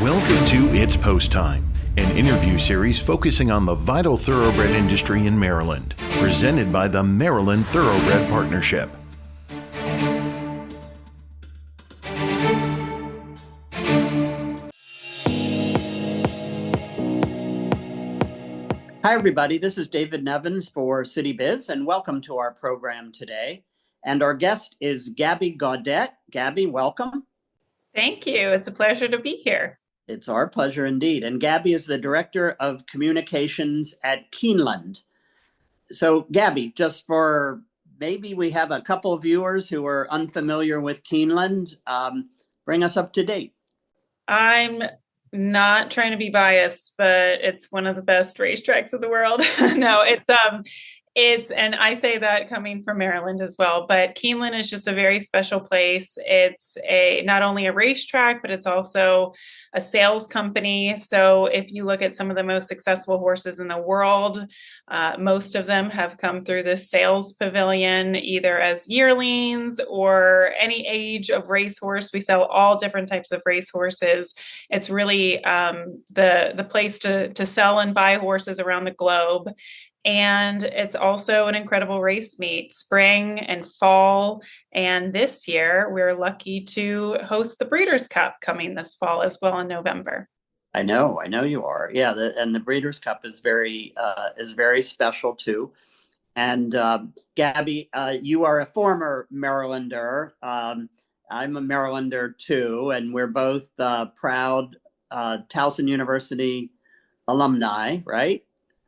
Welcome to It's Post Time, an interview series focusing on the vital thoroughbred industry in Maryland, presented by the Maryland Thoroughbred Partnership. Hi, everybody. This is David Nevins for City Biz, and welcome to our program today. And our guest is Gabby Gaudet. Gabby, welcome. Thank you. It's a pleasure to be here. It's our pleasure indeed. And Gabby is the Director of Communications at Keeneland. So, Gabby, just for maybe we have a couple of viewers who are unfamiliar with Keeneland, bring us up to date. I'm not trying to be biased, but it's one of the best racetracks in the world. No, and I say that coming from Maryland as well, but Keeneland is just a very special place. It's not only a racetrack, but it's also a sales company. So if you look at some of the most successful horses in the world, most of them have come through this sales pavilion, either as yearlings or any age of racehorse. We sell all different types of racehorses. It's really the place to sell and buy horses around the globe. And it's also an incredible race meet, spring and fall. And this year, we're lucky to host the Breeders' Cup coming this fall as well in November. I know you are. Yeah, and the Breeders' Cup is very special too. And Gabby, you are a former Marylander. I'm a Marylander too, and we're both proud Towson University alumni, right?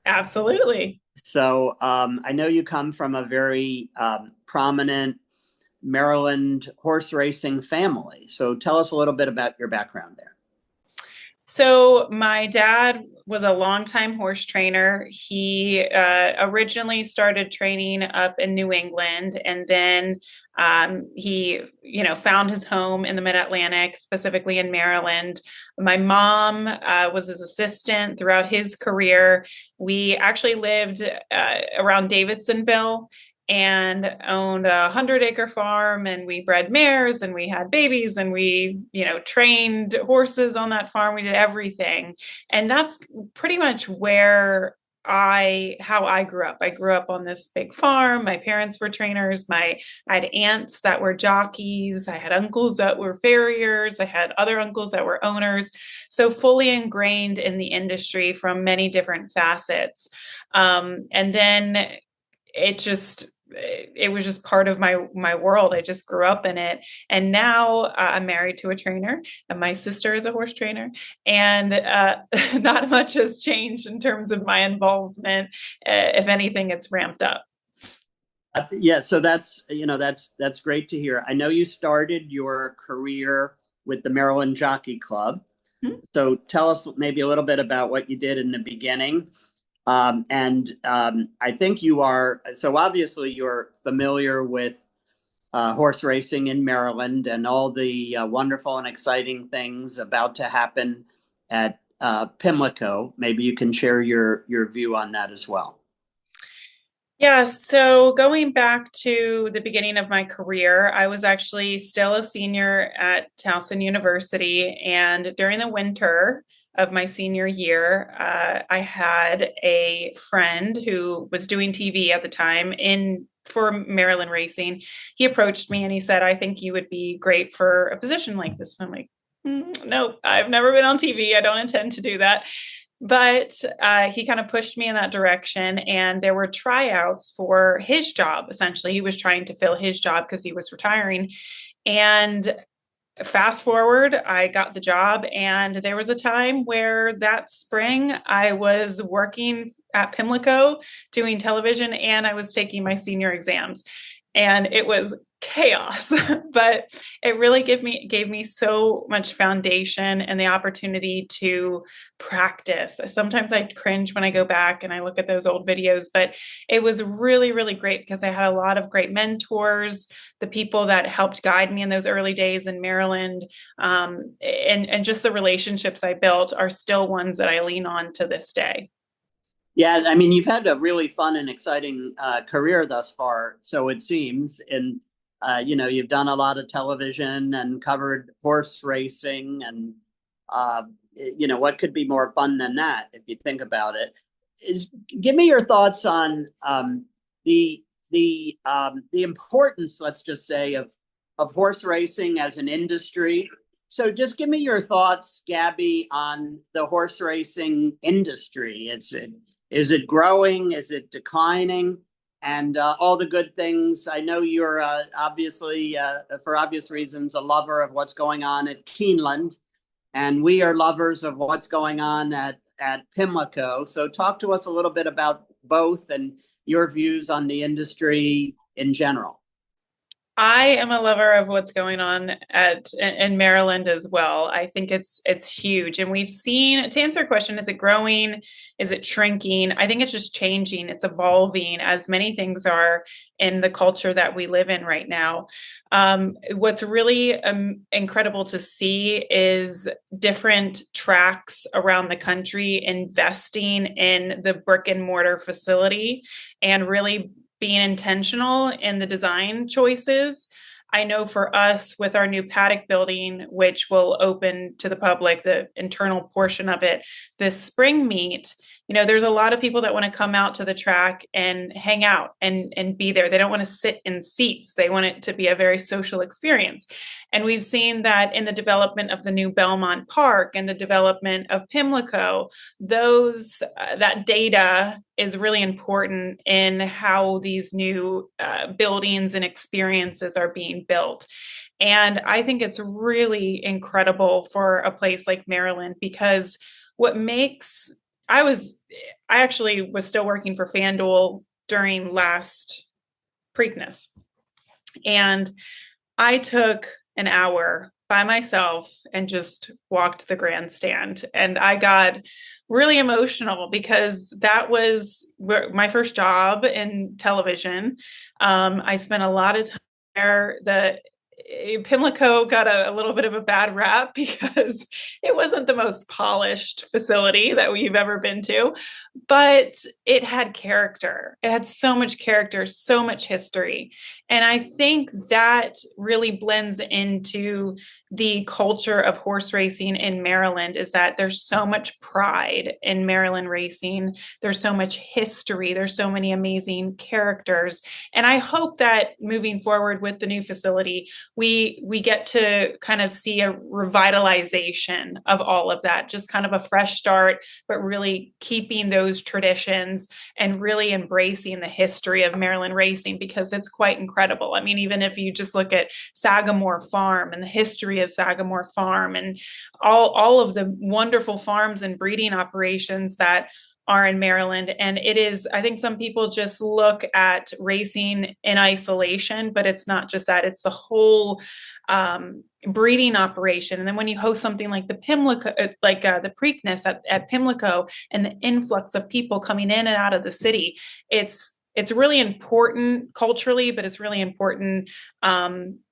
Absolutely. So I know you come from a very prominent Maryland horse racing family. So tell us a little bit about your background there. So my dad was a longtime horse trainer. He originally started training up in New England, and then he, found his home in the Mid-Atlantic, specifically in Maryland. My mom was his assistant throughout his career. We actually lived around Davidsonville and owned a 100-acre farm, and we bred mares and we had babies and we, trained horses on that farm. We did everything. And that's pretty much how I grew up. I grew up on this big farm. My parents were trainers. I had aunts that were jockeys. I had uncles that were farriers. I had other uncles that were owners. So fully ingrained in the industry from many different facets. And then it was just part of my world. I just grew up in it. And now I'm married to a trainer, and my sister is a horse trainer, and not much has changed in terms of my involvement. If anything, it's ramped up. Yeah, so that's great to hear. I know you started your career with the Maryland Jockey Club. Mm-hmm. So tell us maybe a little bit about what you did in the beginning. I think obviously you're familiar with horse racing in Maryland and all the wonderful and exciting things about to happen at Pimlico. Maybe you can share your view on that as well. Yeah, so going back to the beginning of my career, I was actually still a senior at Towson University, and during the winter of my senior year, I had a friend who was doing TV at the time for Maryland racing. He approached me and he said, "I think you would be great for a position like this." And I'm like, "No, I've never been on TV. I don't intend to do that." But he kind of pushed me in that direction, and there were tryouts for his job. Essentially, he was trying to fill his job because he was retiring. And fast forward, I got the job, and there was a time where that spring I was working at Pimlico doing television, and I was taking my senior exams, and it was chaos, but it really gave me so much foundation and the opportunity to practice. Sometimes I cringe when I go back and I look at those old videos, but it was really, really great because I had a lot of great mentors, the people that helped guide me in those early days in Maryland, and just the relationships I built are still ones that I lean on to this day. Yeah, I mean, you've had a really fun and exciting career thus far, so it seems. And you've done a lot of television and covered horse racing, and What could be more fun than that if you think about it? Give me your thoughts on the importance, let's just say, of horse racing as an industry. So just give me your thoughts, Gabby, on the horse racing industry. Is it growing? Is it declining? And all the good things. I know you're obviously, for obvious reasons, a lover of what's going on at Keeneland, and we are lovers of what's going on at Pimlico. So talk to us a little bit about both and your views on the industry in general. I am a lover of what's going on in Maryland as well. I think it's huge. And we've seen, to answer your question, is it growing? Is it shrinking? I think it's just changing. It's evolving, as many things are in the culture that we live in right now. What's really incredible to see is different tracks around the country investing in the brick and mortar facility and really being intentional in the design choices. I know for us, with our new paddock building, which will open to the public, the internal portion of it, this spring meet, there's a lot of people that want to come out to the track and hang out and be there. They don't want to sit in seats. They want it to be a very social experience. And we've seen that in the development of the new Belmont Park and the development of Pimlico, that data is really important in how these new buildings and experiences are being built. And I think it's really incredible for a place like Maryland, because I actually was still working for FanDuel during last Preakness. And I took an hour by myself and just walked the grandstand. And I got really emotional because that was my first job in television. I spent a lot of time there. Pimlico got a little bit of a bad rap because it wasn't the most polished facility that we've ever been to, but it had character. It had so much character, so much history. And I think that really blends into the culture of horse racing in Maryland, is that there's so much pride in Maryland racing. There's so much history. There's so many amazing characters. And I hope that moving forward with the new facility, we get to kind of see a revitalization of all of that, just kind of a fresh start, but really keeping those traditions and really embracing the history of Maryland racing, because it's quite incredible. I mean, even if you just look at Sagamore Farm and the history of Sagamore Farm and all of the wonderful farms and breeding operations that are in Maryland. And it is, I think some people just look at racing in isolation, but it's not just that, it's the whole breeding operation. And then when you host something like the Pimlico, the Preakness at Pimlico, and the influx of people coming in and out of the city, it's really important culturally, but it's really important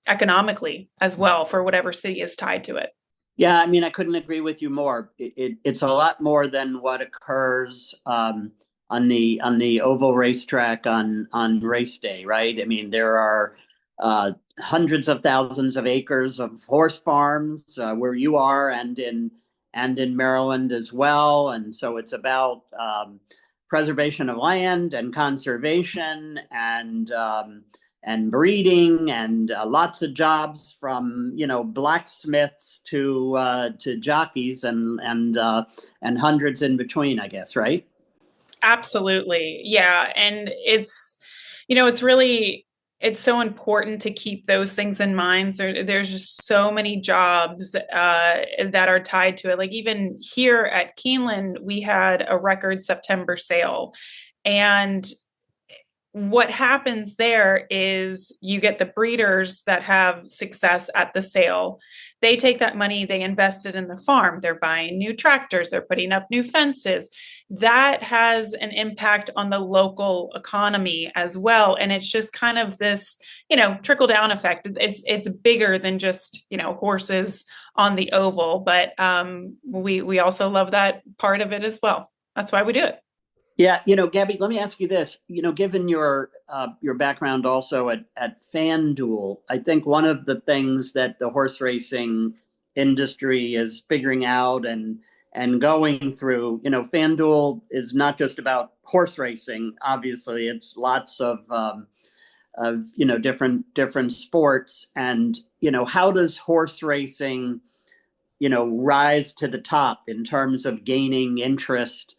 economically as well for whatever city is tied to it. Yeah, I mean, I couldn't agree with you more. It's a lot more than what occurs on the oval racetrack on race day, right? I mean, there are hundreds of thousands of acres of horse farms where you are, and in Maryland as well, and so it's about preservation of land and conservation and breeding and lots of jobs, from blacksmiths to jockeys and hundreds in between, I guess, right? Absolutely, yeah, and it's so important to keep those things in mind. So there's just so many jobs that are tied to it. Like even here at Keeneland, we had a record September sale, and what happens there is you get the breeders that have success at the sale. They take that money, they invest it in the farm. They're buying new tractors, they're putting up new fences. That has an impact on the local economy as well. And it's just kind of this, trickle down effect. It's bigger than just, horses on the oval, but we also love that part of it as well. That's why we do it. Yeah, Gabby, let me ask you this. Given your background also at FanDuel, I think one of the things that the horse racing industry is figuring out and going through. FanDuel is not just about horse racing. Obviously, it's lots of different sports. And how does horse racing rise to the top in terms of gaining interest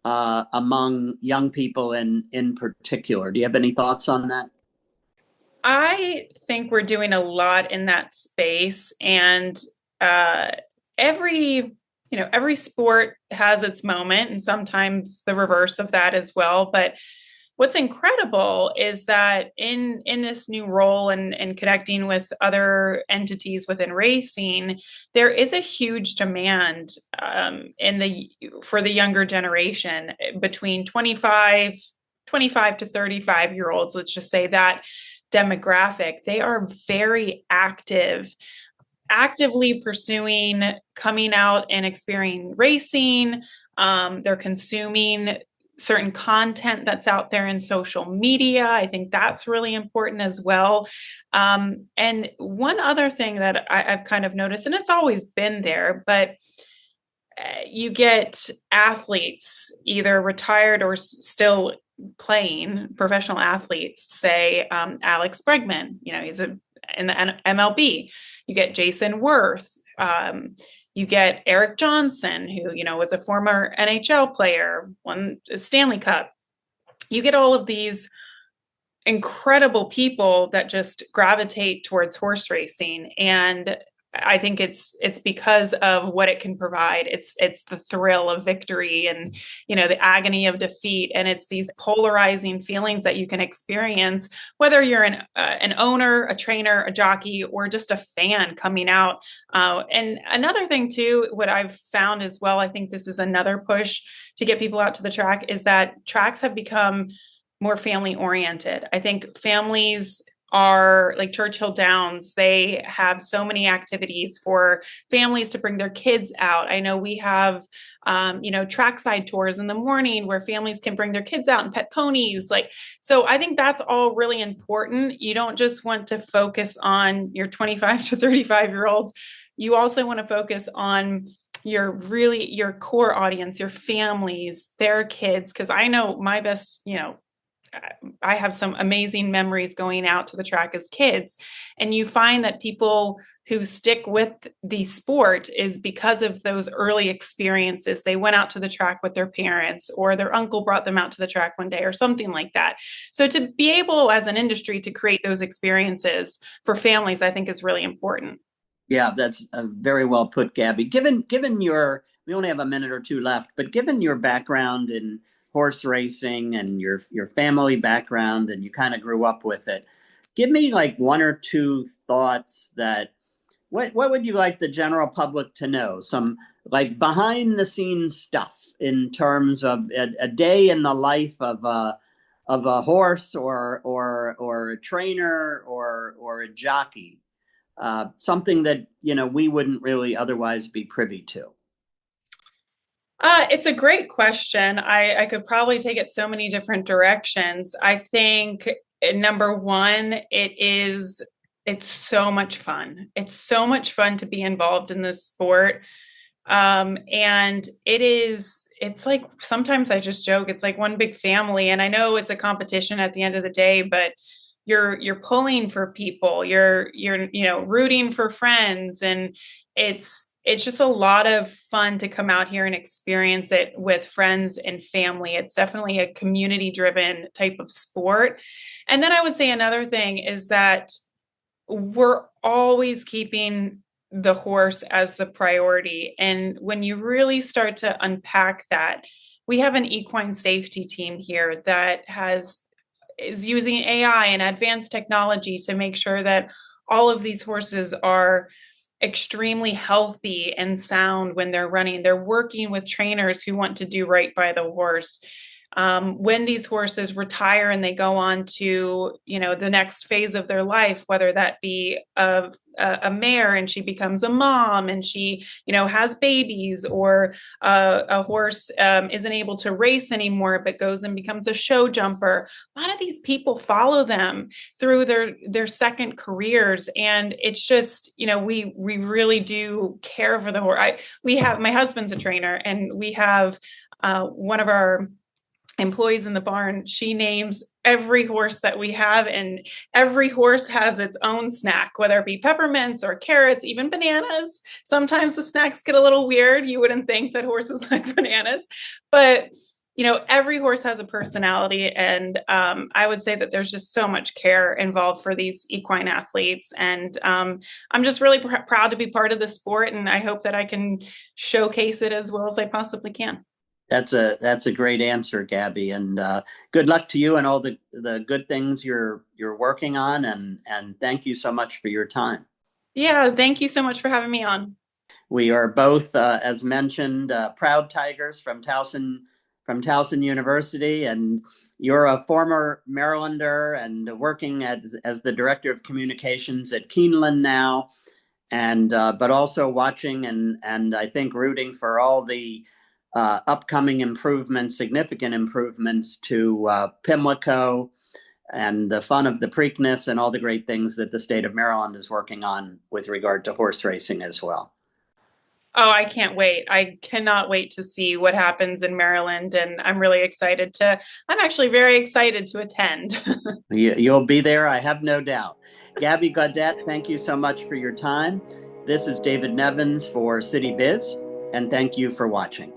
among young people in particular? Do you have any thoughts on that? I think we're doing a lot in that space, and every every sport has its moment, and sometimes the reverse of that as well. But what's incredible is that in this new role and connecting with other entities within racing, there is a huge demand for the younger generation between 25 to 35 year olds. Let's just say that demographic. They are very actively pursuing coming out and experiencing racing. They're consuming certain content that's out there in social media. I think that's really important as well. And one other thing that I've kind of noticed, and it's always been there, but you get athletes, either retired or still playing, professional athletes, say Alex Bregman, he's in the MLB. You get Jason Worth. You get Eric Johnson, who, was a former NHL player, won a Stanley Cup. You get all of these incredible people that just gravitate towards horse racing. And I think it's because of what it can provide. It's the thrill of victory and, the agony of defeat. And it's these polarizing feelings that you can experience, whether you're an owner, a trainer, a jockey, or just a fan coming out. And another thing too, what I've found as well, I think this is another push to get people out to the track, is that tracks have become more family oriented. I think families are like Churchill Downs. They have so many activities for families to bring their kids out. I know we have, trackside tours in the morning where families can bring their kids out and pet ponies. So I think that's all really important. You don't just want to focus on your 25 to 35 year olds. You also want to focus on your core audience, your families, their kids. Cause I know my best, I have some amazing memories going out to the track as kids. And you find that people who stick with the sport is because of those early experiences. They went out to the track with their parents, or their uncle brought them out to the track one day, or something like that. So to be able as an industry to create those experiences for families, I think is really important. Yeah, that's very well put, Gabby. Given we only have a minute or two left, but given your background in horse racing and your family background, and you kind of grew up with it, give me like one or two thoughts that what would you like the general public to know? Some like behind the scenes stuff in terms of a day in the life of a horse or a trainer or a jockey, something that we wouldn't really otherwise be privy to. It's a great question. I could probably take it so many different directions. I think number one, it's so much fun. It's so much fun to be involved in this sport. And it's like, sometimes I just joke, it's like one big family. And I know it's a competition at the end of the day, but you're pulling for people, you're rooting for friends, and it's just a lot of fun to come out here and experience it with friends and family. It's definitely a community driven type of sport. And then I would say another thing is that we're always keeping the horse as the priority. And when you really start to unpack that, we have an equine safety team here that is using AI and advanced technology to make sure that all of these horses are extremely healthy and sound when they're running. They're working with trainers who want to do right by the horse. when these horses retire and they go on to, the next phase of their life, whether that be a mare and she becomes a mom and she, has babies, or a horse isn't able to race anymore but goes and becomes a show jumper. A lot of these people follow them through their second careers, and it's just, we really do care for the horse. We have, my husband's a trainer, and we have one of our employees in the barn. She names every horse that we have, and every horse has its own snack, whether it be peppermints or carrots, even bananas. Sometimes the snacks get a little weird. You wouldn't think that horses like bananas, but every horse has a personality. And I would say that there's just so much care involved for these equine athletes. And I'm just really proud to be part of the sport. And I hope that I can showcase it as well as I possibly can. That's a great answer, Gabby, and good luck to you and all the good things you're working on, and thank you so much for your time. Yeah, thank you so much for having me on. We are both, as mentioned, proud Tigers from Towson University, and you're a former Marylander and working as the director of communications at Keeneland now, and but also watching and I think rooting for all the upcoming improvements, significant improvements to Pimlico and the fun of the Preakness and all the great things that the state of Maryland is working on with regard to horse racing as well. Oh, I can't wait. I cannot wait to see what happens in Maryland. And I'm actually very excited to attend. You'll be there, I have no doubt. Gabby Gaudet, thank you so much for your time. This is David Nevins for City Biz, and thank you for watching.